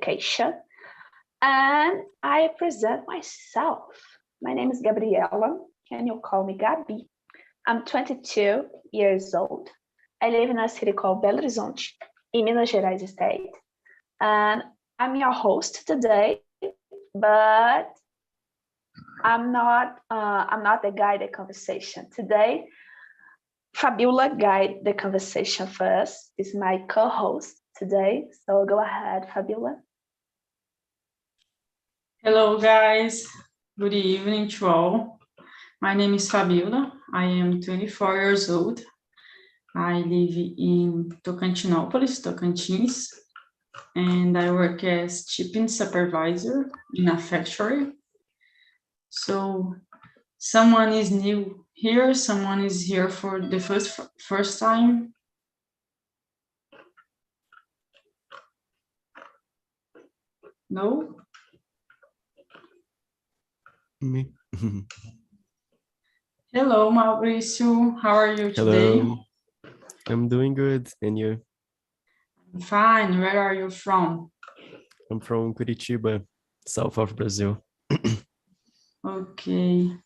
education. And I present myself. My name is Gabriela, and you'll call me Gabi. I'm 22 years old. I live in a city called Belo Horizonte, in Minas Gerais state. And I'm your host today, but I'm not the guide the conversation today. Fabiola guide the conversation first. Is my co-host today. So go ahead, Fabiola. Hello, guys. Good evening to all. My name is Fabiola. I am 24 years old. I live in Tocantins, and I work as shipping supervisor in a factory. So someone is new here, someone is here for the first time. No? Me. Hello, Mauricio. How are you today? Hello. I'm doing good. And you? Fine. Where are you from? I'm from Curitiba, south of Brazil. Okay.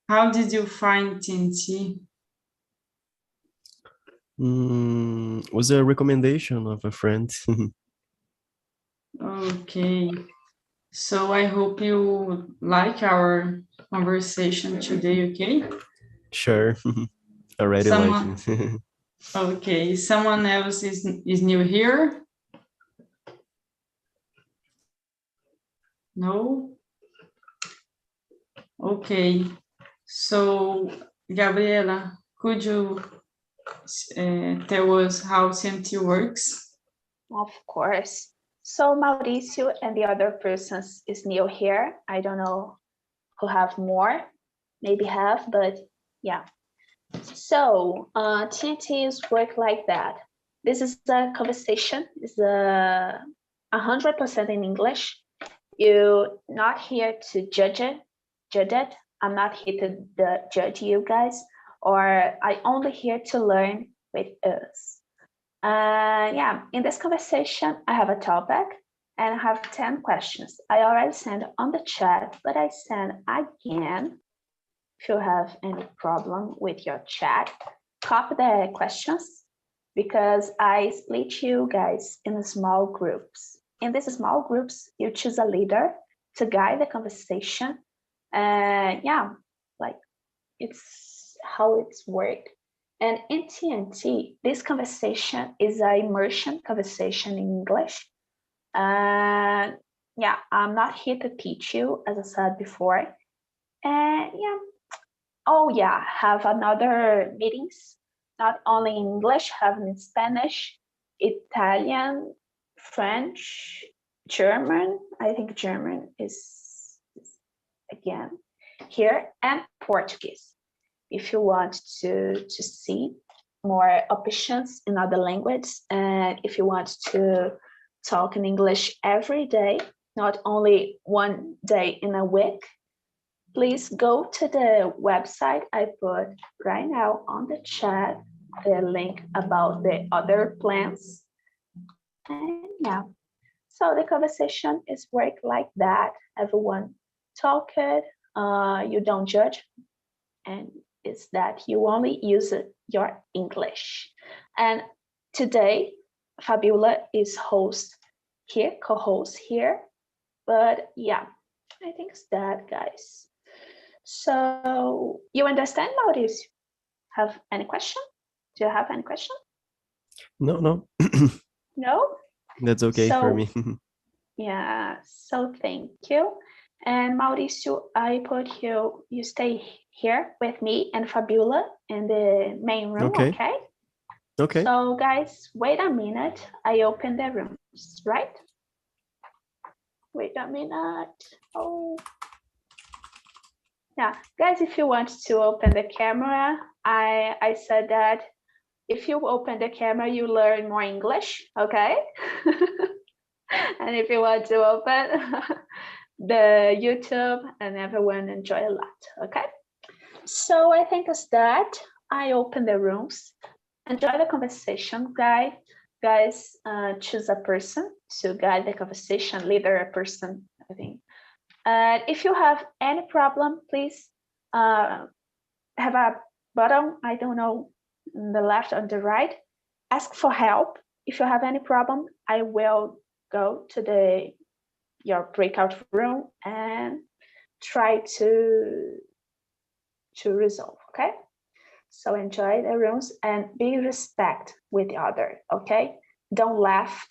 How did you find TNT? Was a recommendation of a friend. Okay. So I hope you like our conversation today, okay? Sure. Already like it. Okay. Someone else is new here? No? Okay. So, Gabriela, could you tell us how Cmt works? Of course. So Mauricio and the other persons is new here. I don't know who have more, maybe have, but yeah. So TNTs work like that. This is a conversation. It's 100% in English. You're not here to judge it. I'm not here to judge you guys, or I only here to learn with us. Yeah, in this conversation, I have a topic and I have 10 questions. I already sent on the chat, but I send again. If you have any problem with your chat, copy the questions because I split you guys in small groups. In these small groups, you choose a leader to guide the conversation. Yeah, like it's how it's worked. And in TNT, this conversation is an immersion conversation in English. And yeah, I'm not here to teach you, as I said before. And yeah, oh yeah, have another meetings, not only in English, have in Spanish, Italian, French, German. I think German is again here, and Portuguese. If you want to see more options in other languages, and if you want to talk in English every day, not only one day in a week, please go to the website I put right now on the chat, the link about the other plans. And yeah, so the conversation is work like that. Everyone talk it, you don't judge, and is that you only use your English. And today, Fabiola is host here, co-host here. But yeah, I think it's that, guys. So you understand, Mauricio? Have any question? Do you have any question? No. No? That's okay for me. Yeah, so thank you. And Mauricio, I put you stay here with me and Fabiola in the main room, okay? Okay. So guys, wait a minute. I open the rooms, right? Wait a minute. Oh. Yeah, guys, if you want to open the camera, I said that if you open the camera, you learn more English, okay? And if you want to open the YouTube, and everyone enjoy a lot, okay? So I think it's that. I open the rooms. Enjoy the conversation, guys. Choose a person to guide the conversation, leader, a person, I think. If you have any problem, please have a button, I don't know, on the left or the right, ask for help. If you have any problem, I will go to your breakout room and try to resolve, okay? So enjoy the rooms and be respect with the other, okay? Don't laugh,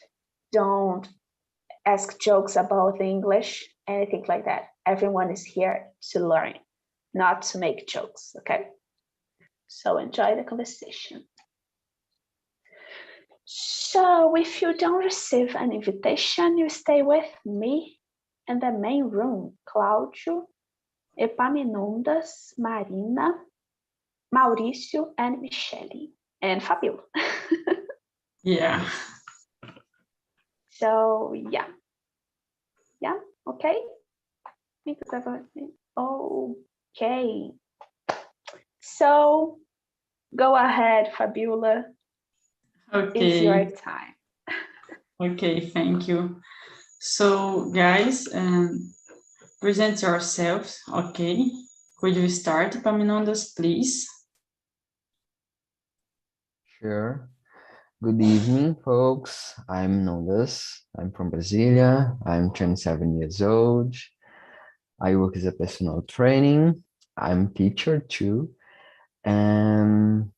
don't ask jokes about the English, anything like that. Everyone is here to learn, not to make jokes, okay? So enjoy the conversation. So if you don't receive an invitation, you stay with me in the main room. Cláudio, Epaminondas, Marina, Mauricio, and Michele, and Fabio. Yeah. So yeah, okay. Okay. So go ahead, Fabiola. Okay. It's your time. Okay, thank you. So, guys, present yourselves, okay? Could you start, Epaminondas, please? Sure. Good evening, folks. I'm Nondas. I'm from Brasilia. I'm 27 years old. I work as a personal training. I'm teacher too. And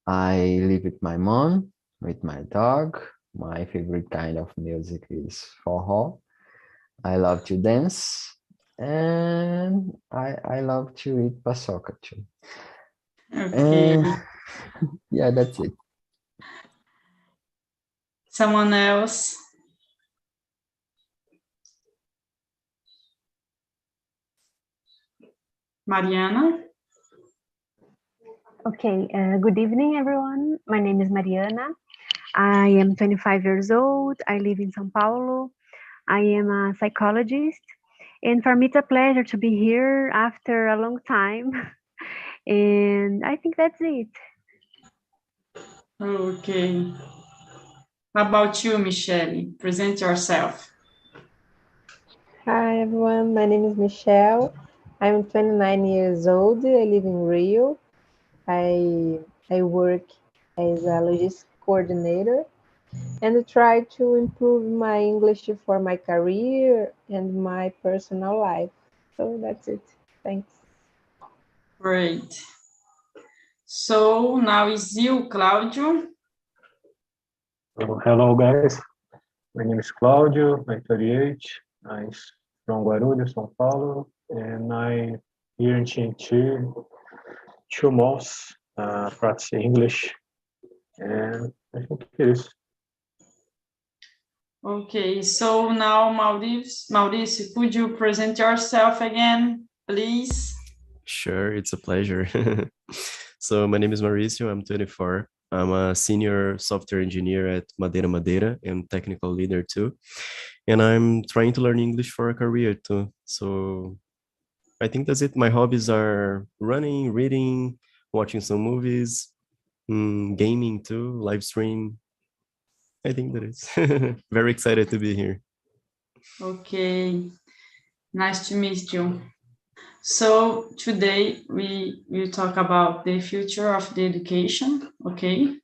I live with my mom, with my dog. My favorite kind of music is forró. I love to dance. And I love to eat paçoca too. Okay. And yeah, that's it. Someone else? Mariana? Okay, good evening, everyone. My name is Mariana. I am 25 years old. I live in São Paulo. I am a psychologist. And for me, it's a pleasure to be here after a long time. And I think that's it. Okay. How about you, Michele? Present yourself. Hi everyone, my name is Michelle. I'm 29 years old. I live in Rio. I work as a logistics coordinator and try to improve my English for my career and my personal life. So that's it. Thanks. Great. So now is you, Cláudio. Hello guys, my name is Claudio, I'm 38, I'm from Guarulhos, São Paulo, and I'm here in Cmt 2 months practicing English, and I think it is. Okay, so now Mauricio, could you present yourself again, please? Sure, it's a pleasure. So my name is Mauricio, I'm 24. I'm a senior software engineer at Madeira and technical leader too. And I'm trying to learn English for a career too. So I think that's it. My hobbies are running, reading, watching some movies, gaming too, live stream. I think that is. Very excited to be here. Okay, nice to meet you. So today we will talk about the future of the education, okay?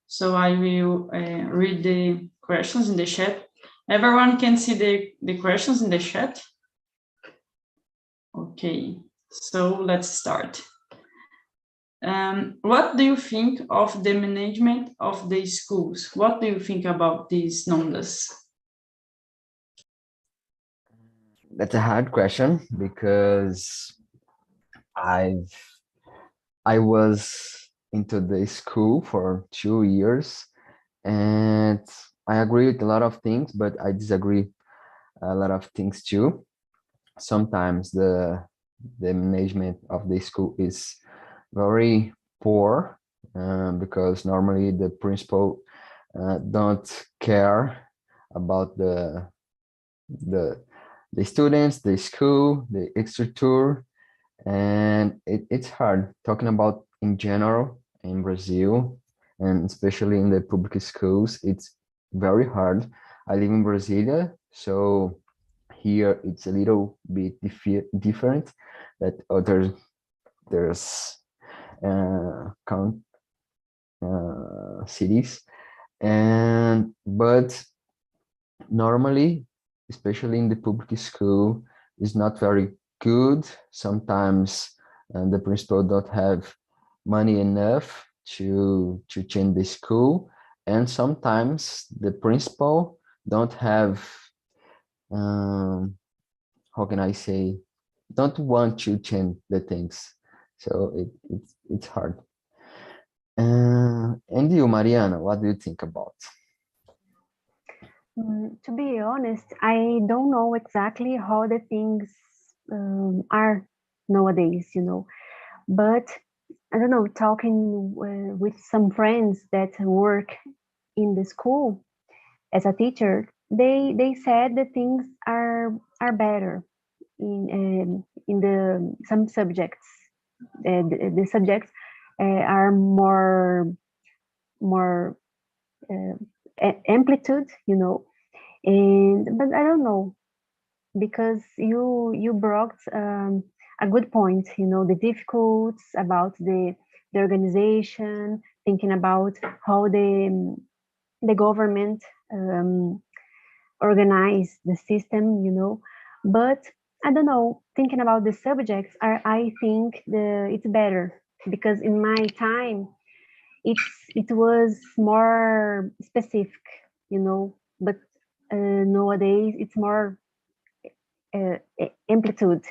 So I will read the questions in the chat. Everyone can see the questions in the chat? Okay, so let's start. What do you think of the management of the schools? What do you think about these numbers? That's a hard question because I was into the school for 2 years and I agree with a lot of things, but I disagree a lot of things too. Sometimes the management of the school is very poor because normally the principal don't care about the students, the school, the extra, and it's hard talking about in general in Brazil, and especially in the public schools. It's very hard. I live in Brasilia, so here it's a little bit different that there's cities, and but normally, especially in the public school, is not very good. Sometimes the principal don't have money enough to change the school, and sometimes the principal don't have how can I say, don't want to change the things, so it's hard. And you, Mariana, what do you think about? To be honest, I don't know exactly how the things are nowadays, but I don't know, talking with some friends that work in the school as a teacher, they said that things are better in the some subjects. The subjects are more amplitude, but I don't know, because you brought a good point, the difficulties about the organization, thinking about how the government organize the system, but I don't know, thinking about the subjects, I think it's better, because in my time it was more specific, but nowadays it's more amplitude,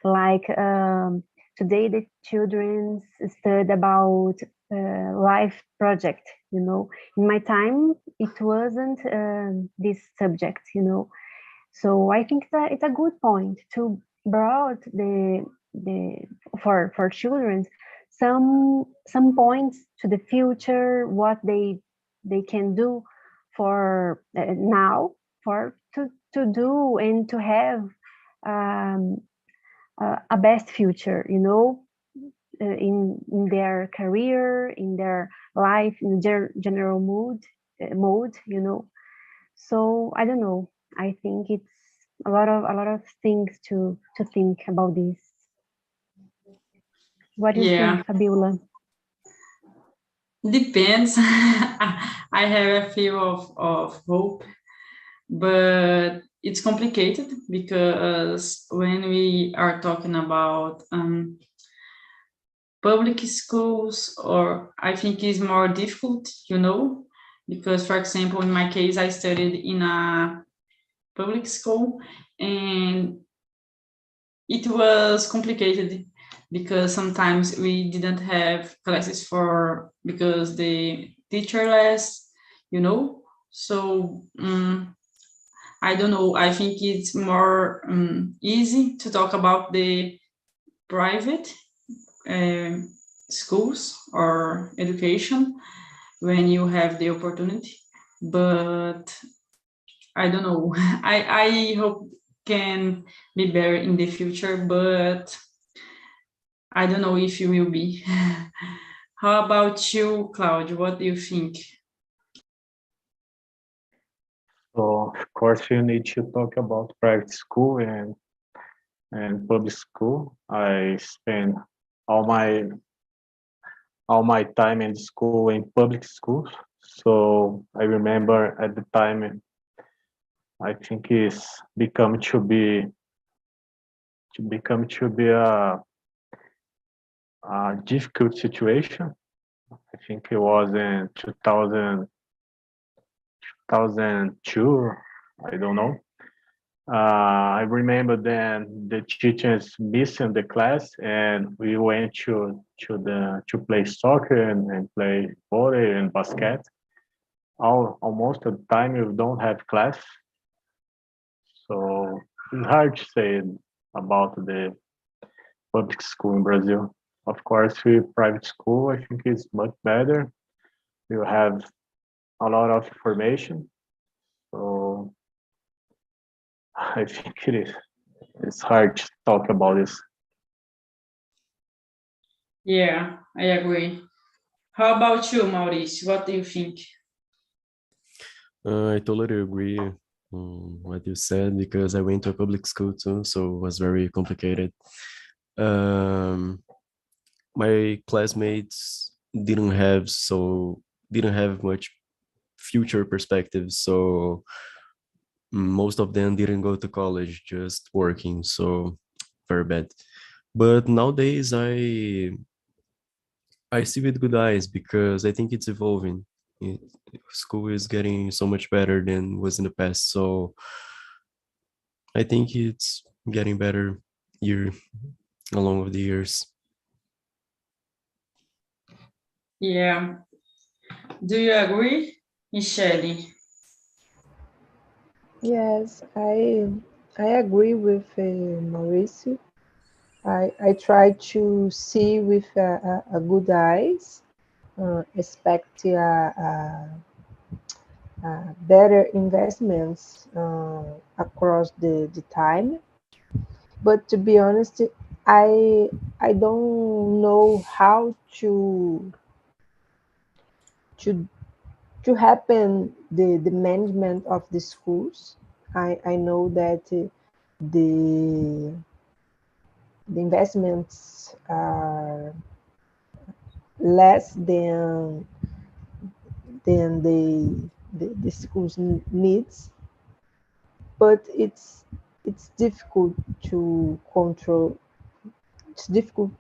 like today the children study about life project, in my time it wasn't this subject, so I think that it's a good point to broad the for children some points to the future, what they can do for now, for to do and to have a best future, in their career, in their life, in general mode, So I don't know. I think it's a lot of things to think about this. What do you think, Fabiola? Depends. I have a few of hope, but it's complicated because when we are talking about public schools, or I think it's more difficult, because, for example, in my case, I studied in a public school, and it was complicated because sometimes we didn't have classes because the teacher less, so I don't know, I think it's more easy to talk about the private schools or education when you have the opportunity, but I don't know. I hope can be better in the future, but I don't know if you will be. How about you, Claudio? What do you think? So of course you need to talk about private school and public school. I spent all my time in school in public schools. So I remember at the time, I think it's become to be a difficult situation. I think it was in 2002, I don't know. I remember then the teachers missing the class, and we went to play soccer and play volley and basket. Almost the time you don't have class, so it's hard to say about the public school in Brazil. Of course, with private school, I think it's much better. You have a lot of information, so I think it's hard to talk about this. Yeah, I agree. How about you, Maurice? What do you think? I totally agree on what you said because I went to a public school too, so it was very complicated. Um, my classmates didn't have much future perspectives, so most of them didn't go to college, just working, so very bad. But nowadays I see with good eyes because I think it's evolving. It, School is getting so much better than was in the past, so I think it's getting better year along with the years. Yeah. Do you agree, Michelle? Yes, I agree with Mauricio. I try to see with a good eyes, expect better investments across the time. But to be honest, I don't know how to to happen the management of the schools. I know that the the investments are less than the schools needs, but it's difficult to control. It's difficult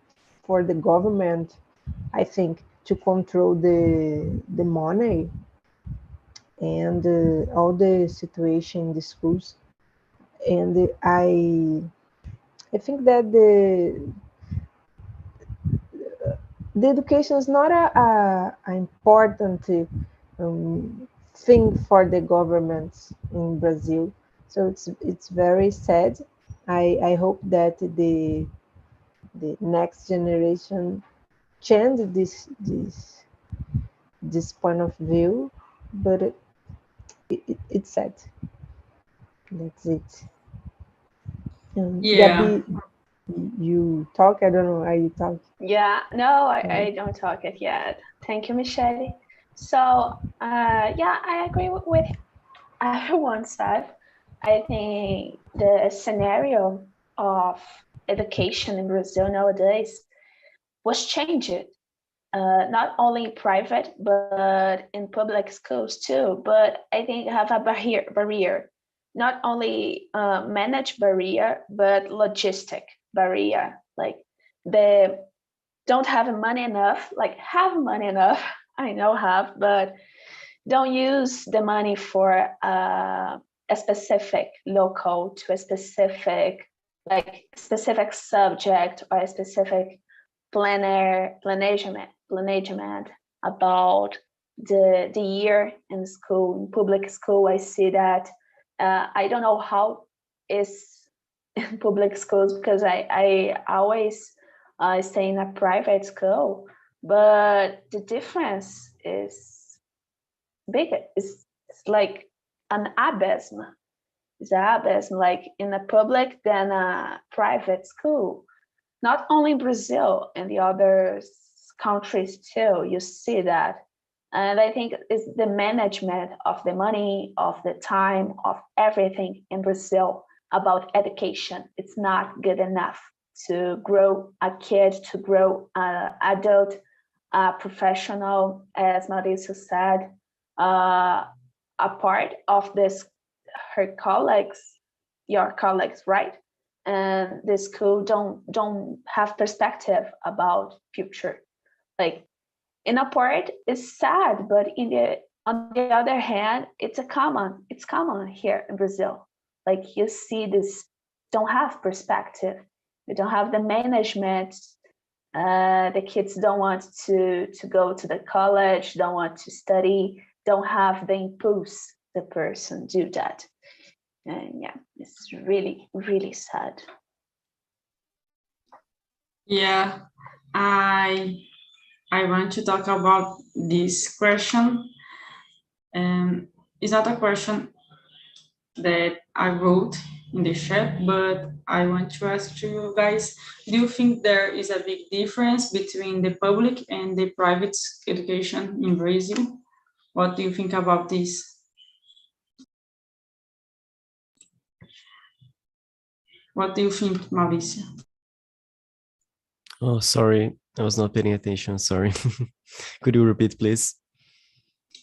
for the government, I think, to control the money and all the situation in the schools. And I think that the education is not a important thing for the governments in Brazil. So it's very sad. I hope that the next generation change this point of view, but it's sad. That's it. Yeah. Gabby, you talk? I don't know. Are you talking? Yeah, no, I don't talk it yet. Thank you, Michelle. So, yeah, I agree with everyone said. I think the scenario of education in Brazil nowadays was changed, not only in private, but in public schools too. But I think have a barrier, not only managed barrier, but logistic barrier. Like the don't have money enough, like have money enough, I know have, but don't use the money for a specific local to a specific specific subject or a specific planagement about the year in school, in public school. I see that I don't know how is in public schools because I always stay in a private school, but the difference is big. It's like an abyss. It's an abyss, like in a public than a private school. Not only Brazil and the other countries too. You see that, and I think it's the management of the money, of the time, of everything in Brazil about education. It's not good enough to grow a kid, to grow an adult, a professional, as Mauricio said, a part of this, her colleagues, your colleagues, right? And the school don't have perspective about future. Like in a part, it's sad, but in the on the other hand, it's common here in Brazil. Like you see this don't have perspective. They don't have the management. The kids don't want to go to the college, don't want to study, don't have the impulse the person do that. And yeah, it's really, really sad. Yeah, I want to talk about this question. It's not a question that I wrote in the chat, but I want to ask you guys, do you think there is a big difference between the public and the private education in Brazil? What do you think about this? What do you think, Mauricio? Oh, sorry, I was not paying attention. Sorry. Could you repeat, please?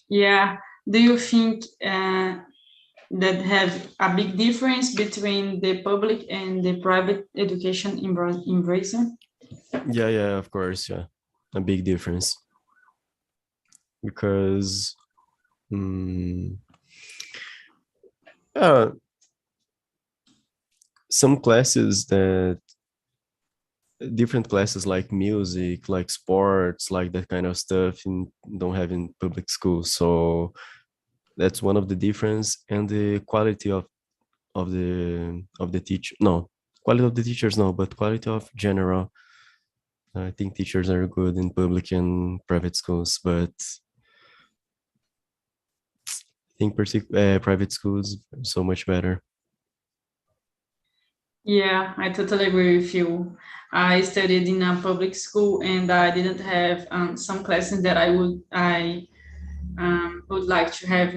Yeah, do you think that have a big difference between the public and the private education in Brazil? Yeah, of course, yeah. A big difference. Because some classes that different classes like music, like sports, like that kind of stuff don't have in public schools. So that's one of the difference, and the quality of the teacher. No, quality of the teachers, no, but quality of general. I think teachers are good in public and private schools, but I think private schools are so much better. Yeah, I totally agree with you. I studied in a public school and I didn't have some classes that I would like to have,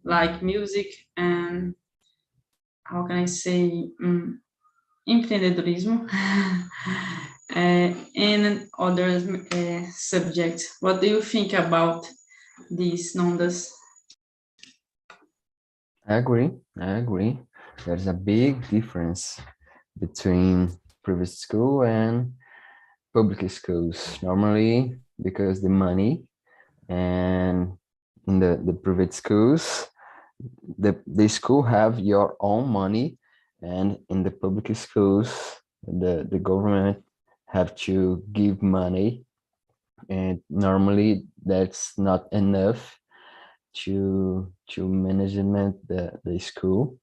like music and how can I say, empreendedorismo, and other subjects. What do you think about these, Nondas? I agree. There's a big difference between private school and public schools. Normally, because the money and in the private schools, the school have your own money, and in the public schools, the government have to give money, and normally that's not enough to management the school.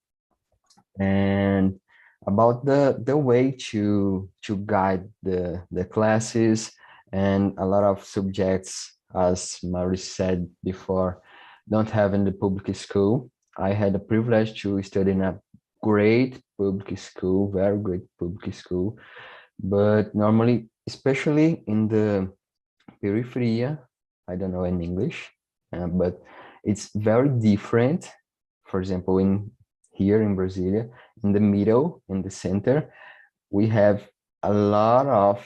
And about the way to guide the classes, and a lot of subjects, as Maurice said before, don't have in the public school. I had the privilege to study in a great public school, very great public school, but normally, especially in the periferia, I don't know in English, but it's very different. For example, in here in Brasilia, in the middle, in the center, we have a lot of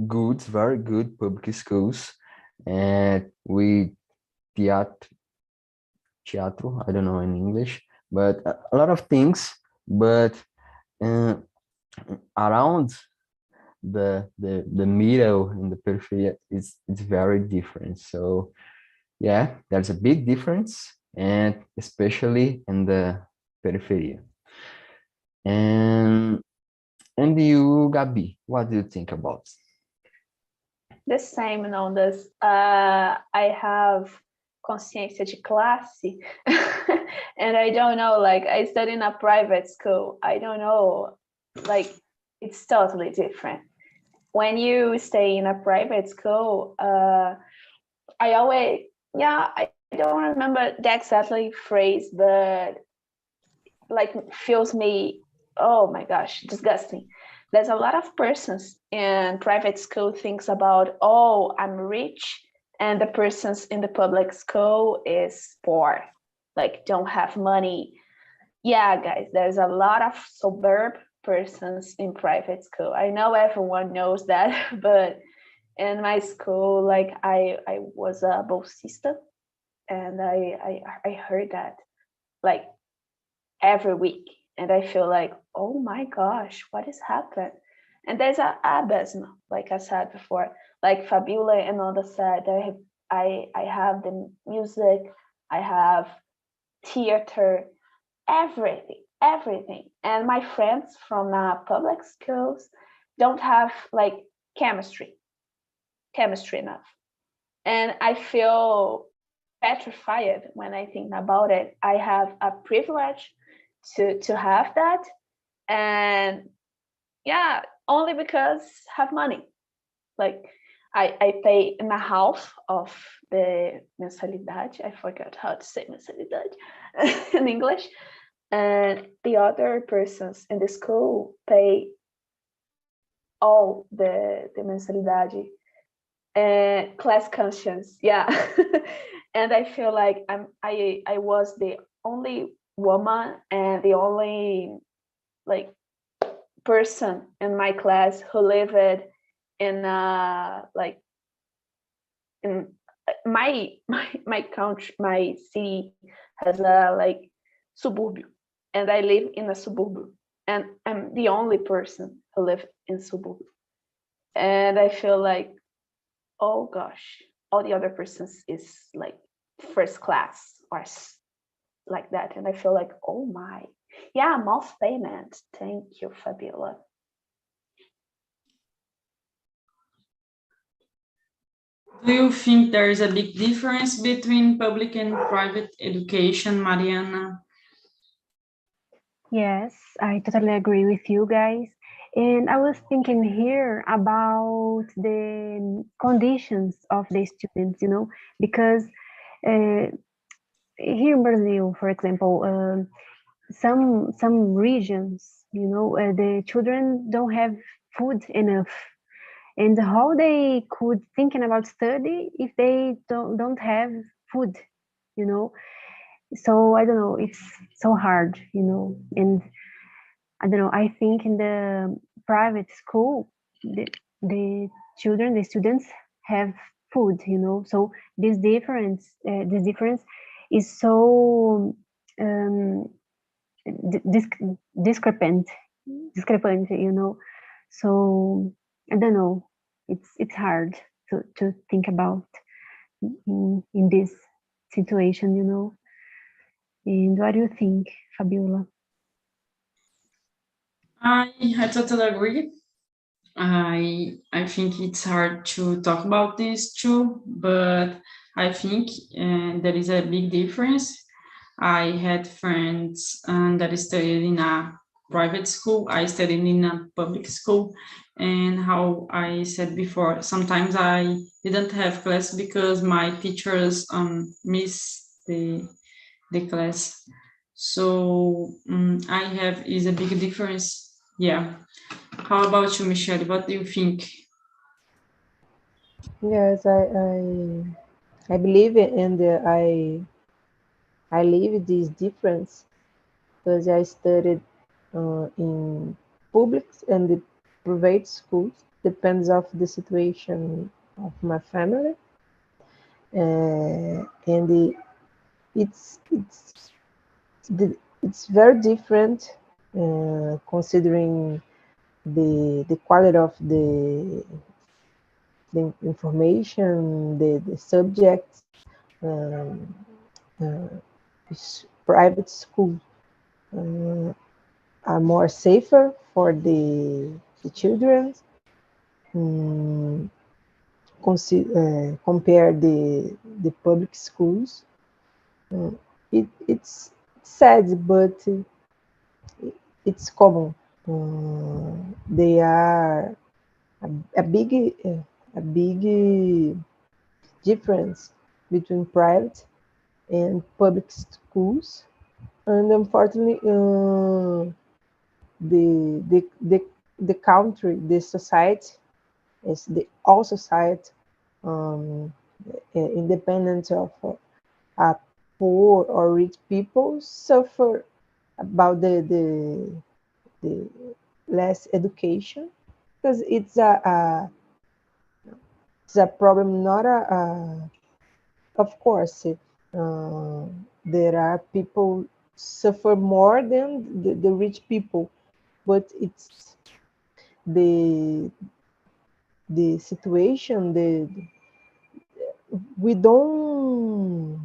good, very good public schools, and we teatro, I don't know in English, but a lot of things. But uh, around the middle in the periphery, it's very different. So yeah, there's a big difference, and especially in the periphery. And you, Gabi, what do you think about? The same on this. I have consciência de classe, and I don't know, like, I study in a private school. I don't know, like, it's totally different. When you stay in a private school, I always, I don't remember the exactly phrase, but like feels me, oh my gosh, disgusting. There's a lot of persons in private school thinks about, oh, I'm rich, and the persons in the public school is poor, like don't have money. Yeah, guys, there's a lot of suburb persons in private school. I know everyone knows that, but in my school, like I was a bolsista, and I heard that like every week, and I feel like, oh my gosh, what has happened? And there's a abysm, like I said before, like Fabiola and others said, I have the music, I have theater, everything. And my friends from public schools don't have like chemistry enough. And I feel petrified when I think about it. I have a privilege to have that, and yeah, only because have money. Like I pay in a half of the mensalidade. I forgot how to say mensalidade in English. And the other persons in the school pay all the mensalidade. And class conscience, yeah. And I feel like I was the only woman and the only like person in my class who lived in like in my country, my city has a like suburbio, and I live in a suburbio, and I'm the only person who live in suburbio, and I feel like, oh gosh, all the other persons is like first class or like that, and I feel like, oh my, yeah, mouth payment. Thank you, Fabiola. Do you think there is a big difference between public and private education, Mariana? Yes, I totally agree with you guys. And I was thinking here about the conditions of the students, because uh, here in Brazil, for example, some regions, the children don't have food enough, and how they could thinking about study if they don't have food, you know. So I don't know, it's so hard, and I don't know. I think in the private school, the children, the students have food, So this difference is so um, discrepant, So I don't know. It's hard to think about in this situation, And what do you think, Fabiola? I totally agree. I think it's hard to talk about this too, but I think there is a big difference. I had friends that studied in a private school. I studied in a public school, and how I said before, sometimes I didn't have class because my teachers miss the class. So I have is a big difference. Yeah. How about you, Michelle? What do you think? Yes, I believe it, and I live this difference because I studied in public and the private schools. Depends of the situation of my family, and it's it's very different considering the quality of the information, the subjects. Um, Private school are more safer for the children. Compare the public schools. It's sad, but it's common. They are a big difference between private and public schools, and unfortunately, the country, the society, is the all society, um, independent of poor or rich people, suffer about the less education, because it's a problem, not of course, there are people suffer more than the rich people, but it's the situation, we don't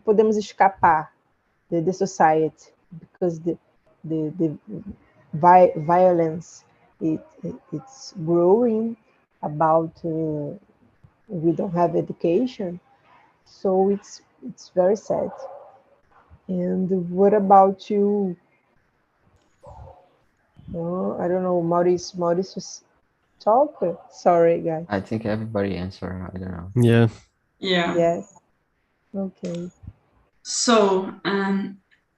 podemos escapar the society, because the violence it's growing about we don't have education, so it's very sad. And what about you? I don't know, Maurice was talking. Sorry, guys. I think everybody answered. I don't know. Yeah. Yeah. Yes. Okay. So,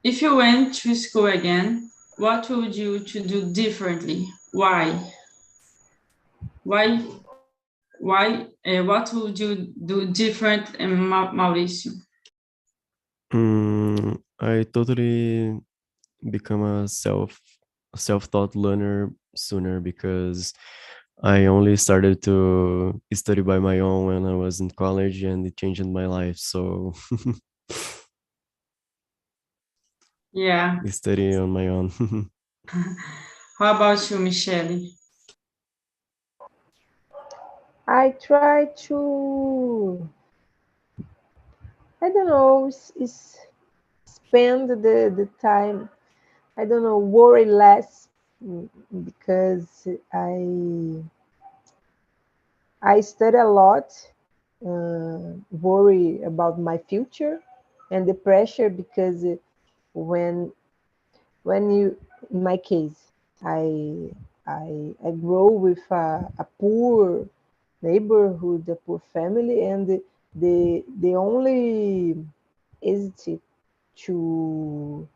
if you went to school again, what would you to do differently? Why? Why? Why? What would you do different, Mauricio? I totally become a self self-taught learner sooner because I only started to study by my own when I was in college, and it changed my life. So Yeah. study on my own. How about you, Michelle? I try to, I don't know, spend the time, I don't know, worry less, because I study a lot, worry about my future and the pressure, because when you, in my case, I grow with a poor neighborhood, a poor family, and the only is to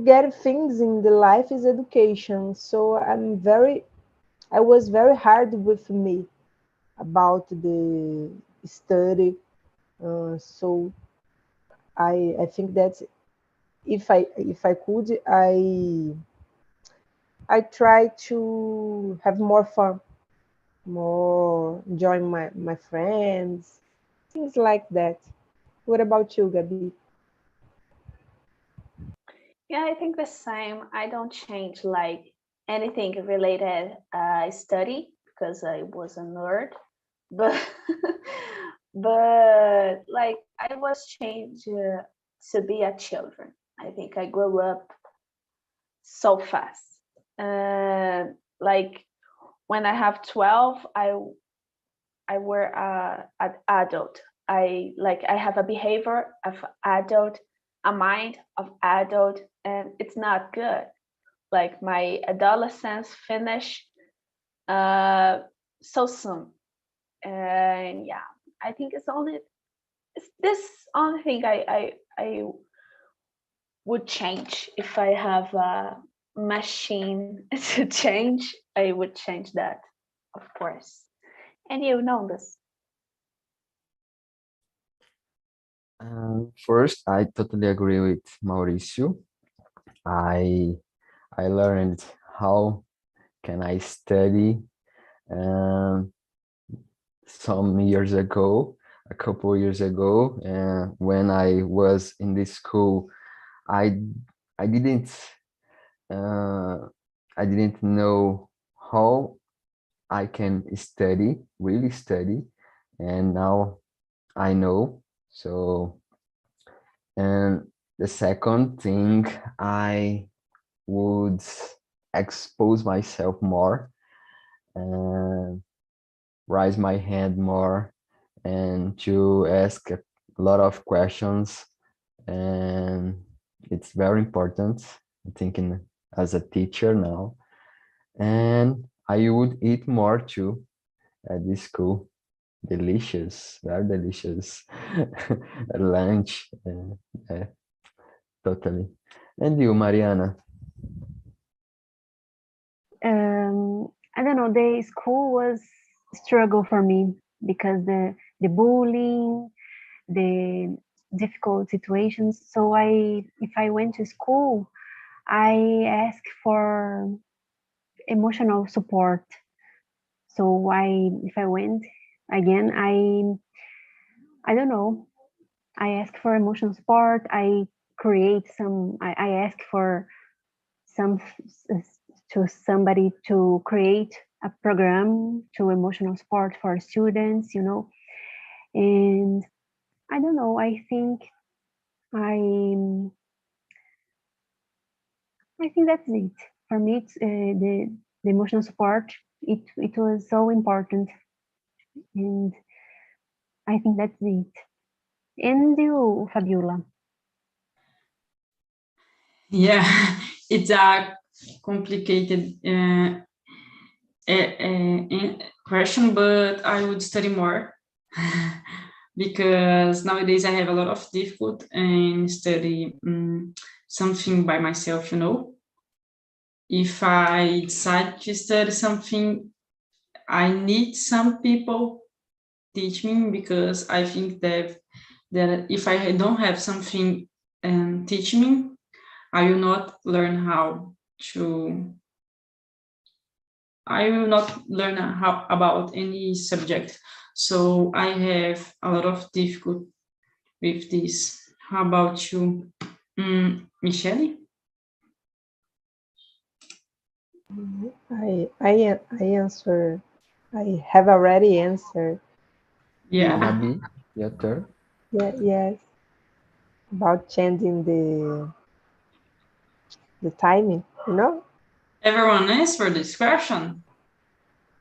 get things in the life is education. So I was very hard with me about the study. So I think that if I could, I try to have more fun, more enjoying my friends, things like that. What about you, Gabi? Yeah, I think the same. I don't change like anything related study because I was a nerd, but but like I was changed to be a children. I think I grew up so fast. Like when I have 12, I were an adult. I have a behavior of adult, a mind of adult, and it's not good. Like my adolescence finished so soon, and yeah, I think it's this only thing I would change if I have a machine to change. I would change that, of course. And you know this. First, I totally agree with Mauricio. I I learned how can I study um, some years ago, a couple years ago, when I was in this school. I I didn't uh, I didn't know how I can study, really study, and now I know. So, and the second thing, I would expose myself more and raise my hand more and to ask a lot of questions. And it's very important, I'm thinking as a teacher now. And I would eat more too at this school. Delicious, very delicious lunch. Uh, totally. And you, Mariana? I don't know, the school was struggle for me because the bullying, the difficult situations. So if I went to school, I asked for emotional support. So if I went again, I don't know, I ask for emotional support. I create I ask for some to somebody to create a program to emotional support for students, and I don't know, I I think that's it for me. It's, the emotional support, it was so important, and I think that's it. And you, Fabiola? Yeah, it's a complicated question, but I would study more because nowadays I have a lot of difficulty in study something by myself, If I decide to study something, I need some people teach me because I think that if I don't have something teach me, I will not learn how. I will not learn about any subject, so I have a lot of difficulty with this. How about you, Michelle? I answer. I have already answered. Yeah. Gabi, your turn. Yeah, yes. About changing the timing, you know? Everyone answer this question.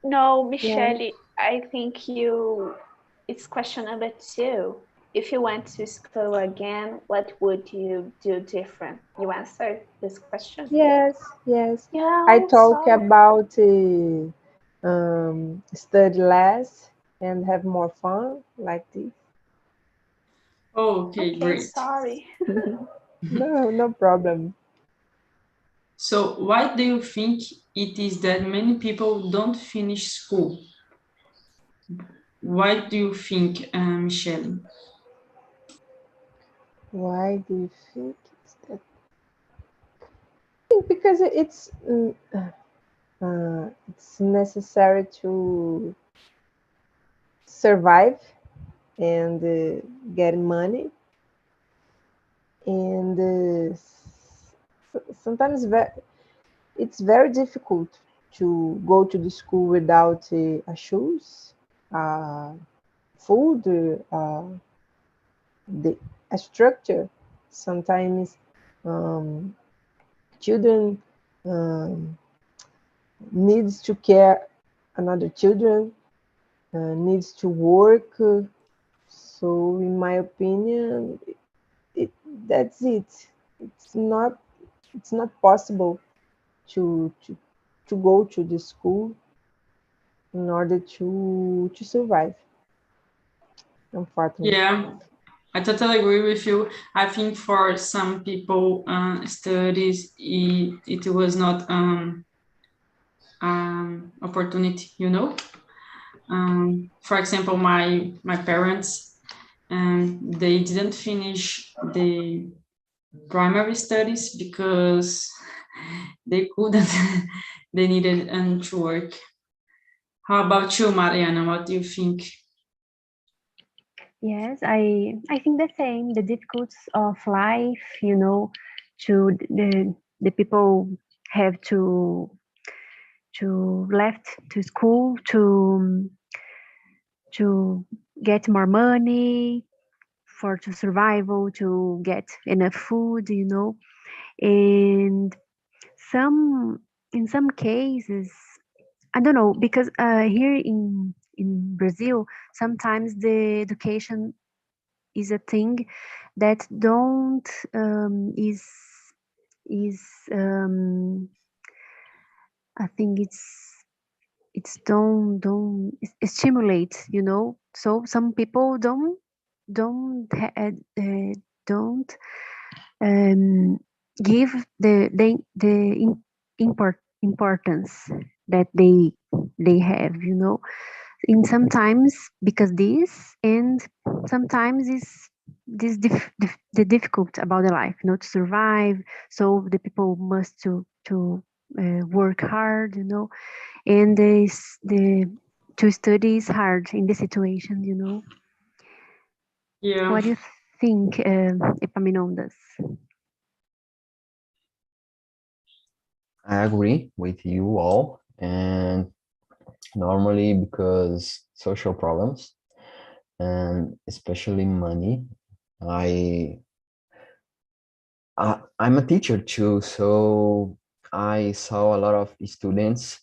No, Michelle, I think it's question number 2. If you went to school again, what would you do different? You answered this question? Yes. Yeah, I talk sorry. about study less and have more fun like this. Okay, great. Sorry. No problem. So why do you think it is that many people don't finish school? Why do you think, Michelle? Why do you think it's that? I think because it's necessary to survive and get money, and sometimes it's very difficult to go to the school without a shoes, food, a structure. Sometimes children needs to care another children, needs to work. So, in my opinion, that's it. It's not possible to go to the school in order to survive. Unfortunately. Yeah, I totally agree with you. I think for some people, studies, it was not opportunity, you know? For example, my parents, they didn't finish the primary studies because they couldn't. They needed to work. How about you, Mariana? What do you think? Yes, I think the same. The difficulties of life, you know, to the people have to left to school to get more money for to survival, to get enough food, you know. And some in some cases, I don't know, because here in Brazil, sometimes the education is a thing that don't is I think it's don't stimulate, you know. So some people don't um, give importance that they have, you know. And sometimes because this, and sometimes is the difficult about the life, you know, to survive. So the people must to work hard, you know, and the to study is hard in the situation, you know. Yeah. What do you think, Epaminondas? I agree with you all, and normally because social problems and especially money, I, I'm a teacher too, so I saw a lot of students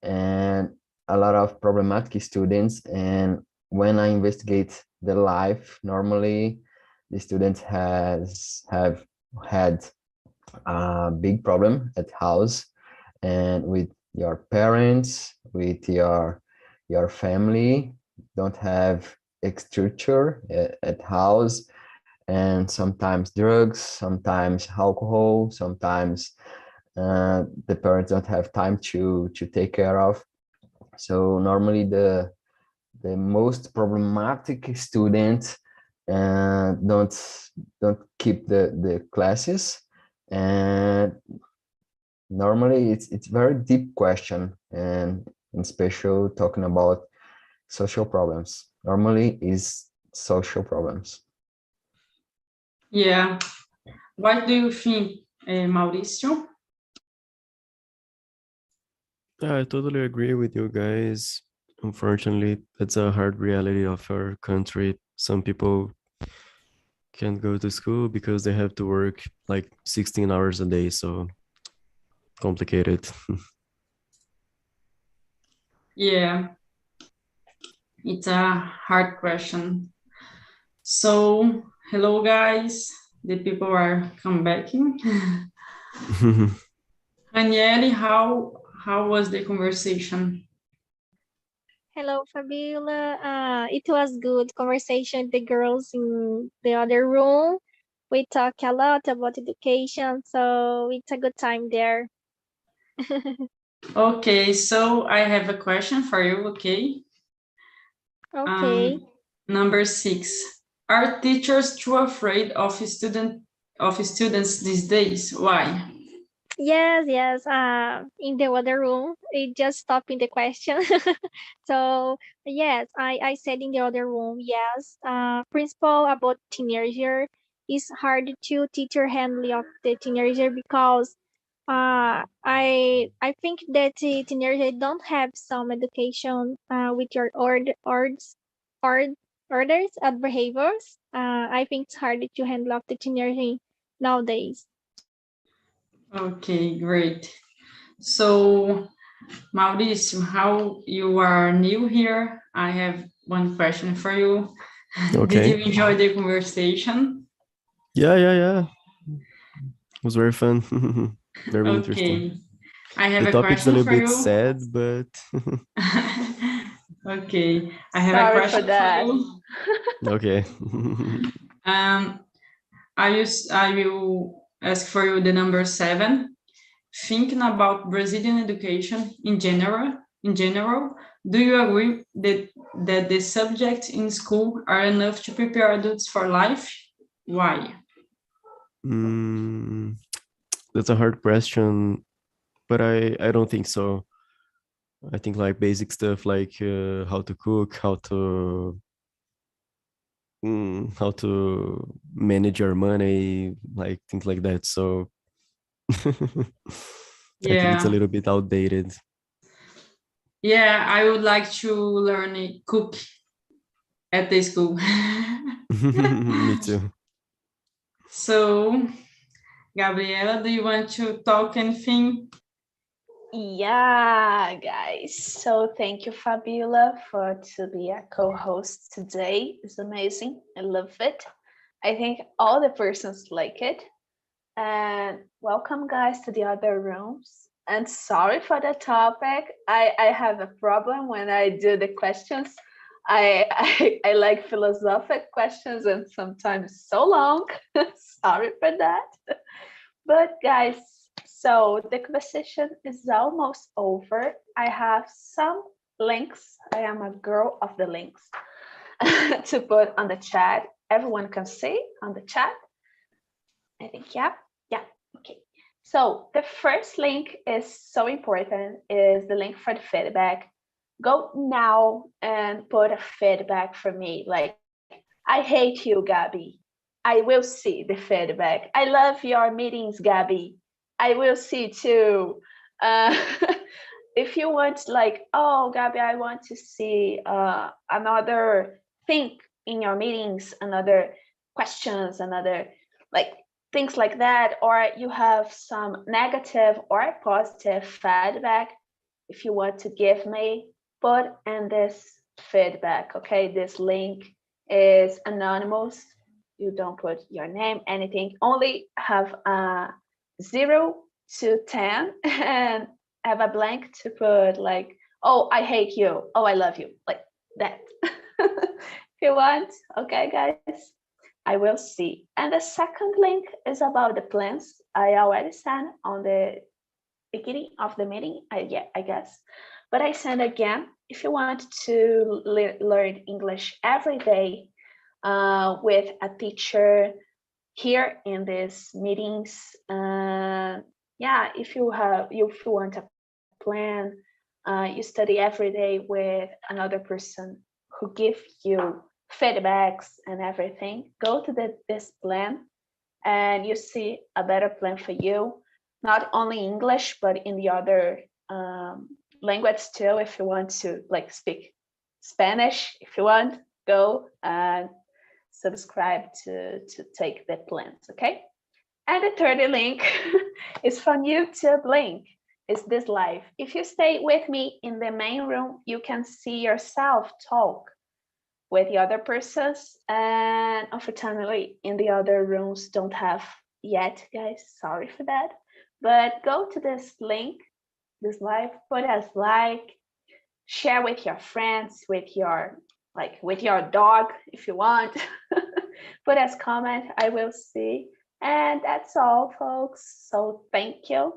and a lot of problematic students, and when I investigate the life, normally the students have had a big problem at house and with your parents, with your family, don't have structure at house, and sometimes drugs, sometimes alcohol, sometimes the parents don't have time to take care of. So normally the most problematic students don't keep the classes, and normally it's very deep question, and in special talking about social problems. Normally is social problems. Yeah. What do you think, Mauricio? Yeah, I totally agree with you guys. Unfortunately, it's a hard reality of our country. Some people can't go to school because they have to work like 16 hours a day, so complicated. Yeah, it's a hard question. So, hello guys, the people are come back in. Daniele, how was the conversation? Hello, Fabiola. It was good conversation with the girls in the other room. We talk a lot about education, so it's a good time there. Okay, so I have a question for you, okay? Okay. Number 6. Are teachers too afraid of students these days? Why? Yes. In the other room, it just stopped in the question. So yes, I said in the other room, yes. Principal about teenager is hard to teacher handling of the teenager because I think that the teenager don't have some education with your orders and behaviors. I think it's hard to handle of the teenager nowadays. Okay, great. So, Mauricio, how you are new here, I have one question for you. Did you Okay. enjoy the conversation? Yeah. It was very fun. Very interesting. Okay, I have The a topic's a question little for bit you. sad, but Okay, I have a Sorry for question for that. you. okay. I will ask for you the number 7. Thinking about Brazilian education in general, do you agree that the subjects in school are enough to prepare adults for life? Why? That's a hard question, but I don't think so. I think like basic stuff like how to cook, how to manage your money, like things like that. So I think it's a Yeah, little bit outdated. yeah, I would like to learn a cook at the school. Me too. So, Gabriela, do you want to talk anything? Yeah, guys. So thank you, Fabiola, for to be a co-host today. It's amazing. I love it. I think all the persons like it. And welcome, guys, to the other rooms. And sorry for the topic. I have a problem when I do the questions. I like philosophic questions and sometimes so long. Sorry for that. But guys, so the conversation is almost over. I have some links. I am a girl of the links to put on the chat. Everyone can see on the chat. I think, yeah. Okay. So the first link is so important, is the link for the feedback. Go now and put a feedback for me. Like, I hate you, Gabby. I will see the feedback. I love your meetings, Gabby. I will see too. Uh, if you want, like, oh, Gabby, I want to see another thing in your meetings, another questions, another like things like that, or you have some negative or positive feedback, if you want to give me, put in this feedback. Okay, this link is anonymous. You don't put your name, anything, only have a 0 to 10 and have a blank to put like, oh, I hate you, oh, I love you, like that. If you want. Okay, guys, I will see. And the second link is about the plans. I already sent on the beginning of the meeting, I guess. But I send again, if you want to learn English every day with a teacher here in these meetings, yeah, if you want a plan, you study every day with another person who give you feedbacks and everything, go to this plan and you see a better plan for you, not only English, but in the other language too. If you want to like speak Spanish, if you want, go and subscribe to take the plans, okay? And the third link is from YouTube link, is this live. If you stay with me in the main room, you can see yourself talk with the other persons, and unfortunately in the other rooms don't have yet, guys, sorry for that. But go to this link, this live, put as like, share with your friends, with your dog if you want. Put as comment, I will see. And that's all, folks. So thank you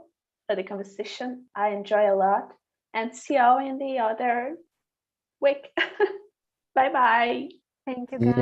for the conversation. I enjoy a lot, and see you all in the other week. Bye bye. Thank you, Yeah. guys.